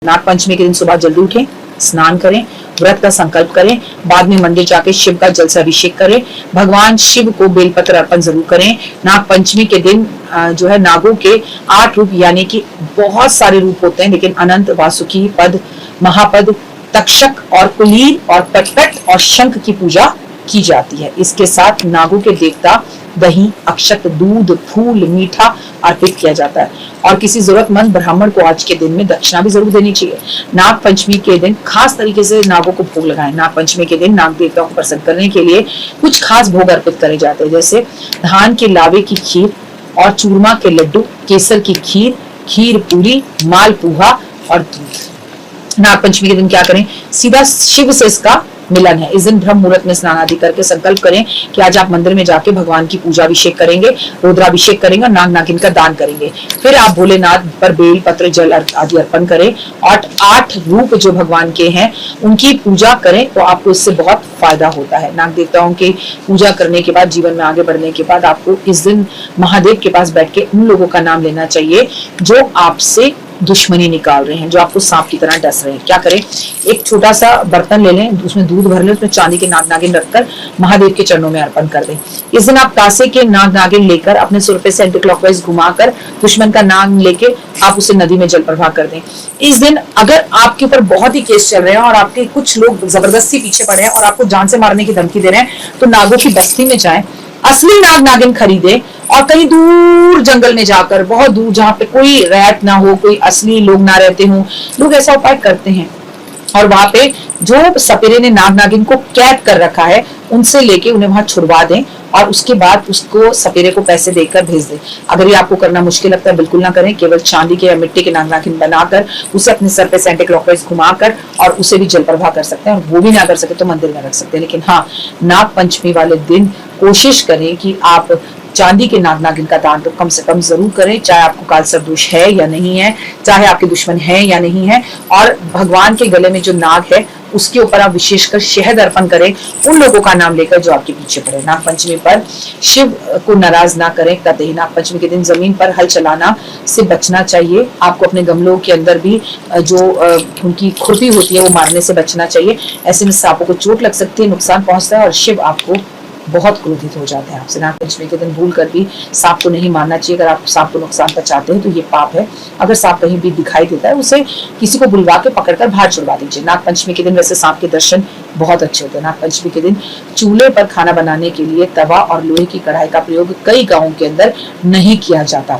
नाग पंचमी के दिन सुबह जल्दी उठें, स्नान करें, व्रत का संकल्प करें, बाद में मंदिर जाके शिव का जल से अभिषेक करें, भगवान शिव को बेलपत्र अर्पण जरूर करें। नाग पंचमी के दिन जो है नागों के 8 रूप यानी कि बहुत सारे रूप होते हैं, लेकिन अनंत, वासुकी, पद, महापद, तक्षक और कुलीन और पटपट और शंख की पूजा की जाती है। इसके साथ नागों के देवता दही, अक्षत, दूध, फूल, मीठा अर्पित किया जाता है और किसी जरूरतमंद ब्राह्मण को आज के दिन में दक्षिणा भी जरूर देनी चाहिए। नाग पंचमी के दिन खास तरीके से नागों को भोग लगाएं। नाग पंचमी के दिन नाग देवताओं को प्रसन्न करने के लिए कुछ खास भोग अर्पित करे जाते हैं, जैसे धान के लावे की खीर और चूरमा के लड्डू, केसर की खीर, खीर पूरी, मालपुआ और दूध। नाग पंचमी के दिन क्या करें? सीधा शिव से इसका मिलन है। इस दिन ब्रह्म मुहूर्त में स्नान आदि करके संकल्प करें कि आज आप मंदिर में जाके भगवान की पूजा अभिषेक करेंगे, रुद्राभिषेक करेंगे और नाग नागिन का दान करेंगे। फिर आप भोलेनाथ पर बेल पत्र, जल आदि अर्पण करें और 8 रूप जो भगवान के हैं उनकी पूजा करें, तो आपको इससे बहुत फायदा होता है। नाग देवताओं की पूजा करने के बाद, जीवन में आगे बढ़ने के बाद, आपको इस दिन महादेव के पास बैठ के उन लोगों का नाम लेना चाहिए जो आपसे दुश्मनी निकाल रहे हैं, जो आपको सांप की तरह डस रहे हैं। क्या करें? एक छोटा सा बर्तन ले लें, उसमें दूध भर लें, उसमें चांदी के नाग नागिन रखकर महादेव के चरणों में अर्पण कर दें। इस दिन आप कांसे के नाग नागिन लेकर अपने सिर पे से एंटी क्लॉकवाइज घुमाकर दुश्मन का नाम लेके आप उसे नदी में जल प्रवाह कर दें। इस दिन अगर आपके ऊपर बहुत ही केस चल रहे हैं और आपके कुछ लोग जबरदस्ती पीछे पड़े हैं और आपको जान से मारने की धमकी दे रहे हैं, तो नागों की बस्ती में जाएं, असली नाग नागिन खरीदे और कहीं दूर जंगल में जाकर, बहुत दूर जहां पे कोई रैत ना हो, कोई असली लोग ना रहते हों, लोग ऐसा उपाय करते हैं और वहां पे जो सपेरे ने नाग नागिन को कैद कर रखा है उनसे लेके उन्हें वहां छुड़वा दें और उसके बाद उसको सपेरे को पैसे देकर भेज दें। अगर ये आपको करना मुश्किल लगता है, बिल्कुल ना करें। केवल चांदी के या मिट्टी के नाग नागिन बनाकर उसे अपने सर पे एंटी क्लॉकवाइज घुमाकर और उसे भी जल प्रवाह कर सकते हैं, और वो भी ना कर सके तो मंदिर में रख सकते हैं। लेकिन हाँ, नाग पंचमी वाले दिन कोशिश करें कि आप चांदी के नाग नागिन का दान तो कम से कम जरूर करें, चाहे आपको कालसर्प दोष है या नहीं है, चाहे आपके दुश्मन है या नहीं है। और भगवान के गले में जो नाग है उसके ऊपर आप विशेषकर शहद अर्पण करें, उन लोगों का नाम लेकर जो आपके पीछे पड़े। नाग पंचमी पर शिव को नाराज ना करें कतई। नाग पंचमी के दिन जमीन पर हल चलाना से बचना चाहिए। आपको अपने गमलों के अंदर भी जो उनकी खुरपी होती है वो मारने से बचना चाहिए। ऐसे में सांपों को चोट लग सकती है, नुकसान पहुंचता है और शिव आपको बहुत क्रोधित हो जाते हैं आपसे। नाग पंचमी के दिन भूल कर भी सांप को नहीं मारना चाहिए। अगर आप सांप को नुकसान पहुंचाते हैं तो ये पाप है। अगर सांप कहीं भी दिखाई देता है उसे किसी को बुलवा के पकड़कर बाहर छुड़वा दीजिए। नाग पंचमी के दिन वैसे सांप के दर्शन बहुत अच्छे होते हैं। नाग पंचमी के दिन चूल्हे पर खाना बनाने के लिए तवा और लोहे की कढ़ाई का प्रयोग कई गाँवों के अंदर नहीं किया जाता।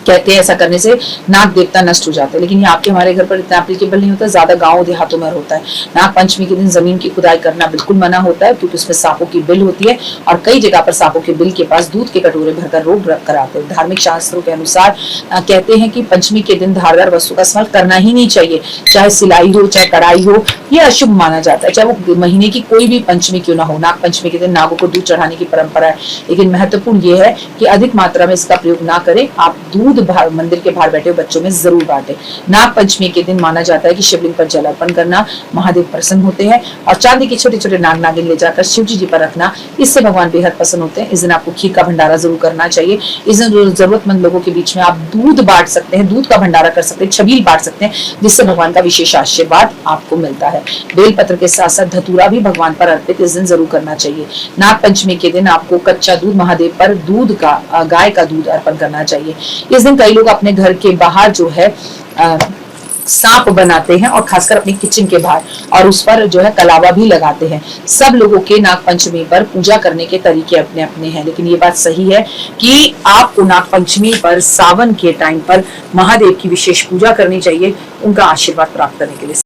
कहते हैं ऐसा करने से नाग देवता नष्ट हो जाते हैं, लेकिन ये आपके हमारे घर पर इतना एप्लीकेबल नहीं होता, ज्यादा गाँव देहातों में होता है। नाग पंचमी के दिन जमीन की खुदाई करना बिल्कुल मना होता है, क्योंकि उसमें सांपों की बिल होती है और कई जगह पर सांपों के बिल के पास दूध के कटोरे भरकर रोग रख कर आते हैं। धार्मिक शास्त्रों के अनुसार कहते हैं कि पंचमी के दिन धारदार वस्तु का इस्तेमाल करना ही नहीं चाहिए, चाहे सिलाई हो, चाहे कढ़ाई हो, यह अशुभ माना जाता है, चाहे वो महीने की कोई भी पंचमी क्यों ना हो। नाग पंचमी के दिन नागों को दूध चढ़ाने की परंपरा है, लेकिन महत्वपूर्ण यह है कि अधिक मात्रा में इसका प्रयोग ना करें। आप दूध मंदिर के बाहर बैठे बच्चों में जरूर बांटे। नाग पंचमी के दिन माना जाता है कि शिवलिंग पर जल अर्पण करना महादेव प्रसन्न होते हैं और चांदी के छोटे छोटे नाग नागिन ले जाकर शिव जी पर रखना, इससे भगवान बेहद प्रसन्न होते हैं। इस दिन आपको खीर का भंडारा जरूर करना चाहिए। इस दिन जरूरतमंद लोगों के बीच में आप दूध बांट सकते हैं, दूध का भंडारा कर सकते हैं, छबील बांट सकते हैं, जिससे भगवान का विशेष आशीर्वाद आपको मिलता है। बेल पत्र के साथ साथ धतूरा भी भगवान पर अर्पित इस दिन जरूर करना चाहिए। नाग पंचमी के दिन आपको कच्चा दूध महादेव पर दूध का, गाय का दूध अर्पण करना चाहिए। इस दिन कई लोग अपने घर के बाहर जो है सांप बनाते हैं और खासकर अपनी किचन के बाहर, और उस पर जो है कलावा भी लगाते हैं। सब लोगों के नाग पंचमी पर पूजा करने के तरीके अपने अपने हैं, लेकिन ये बात सही है कि आपको नाग पंचमी पर सावन के टाइम पर महादेव की विशेष पूजा करनी चाहिए, उनका आशीर्वाद प्राप्त करने के लिए।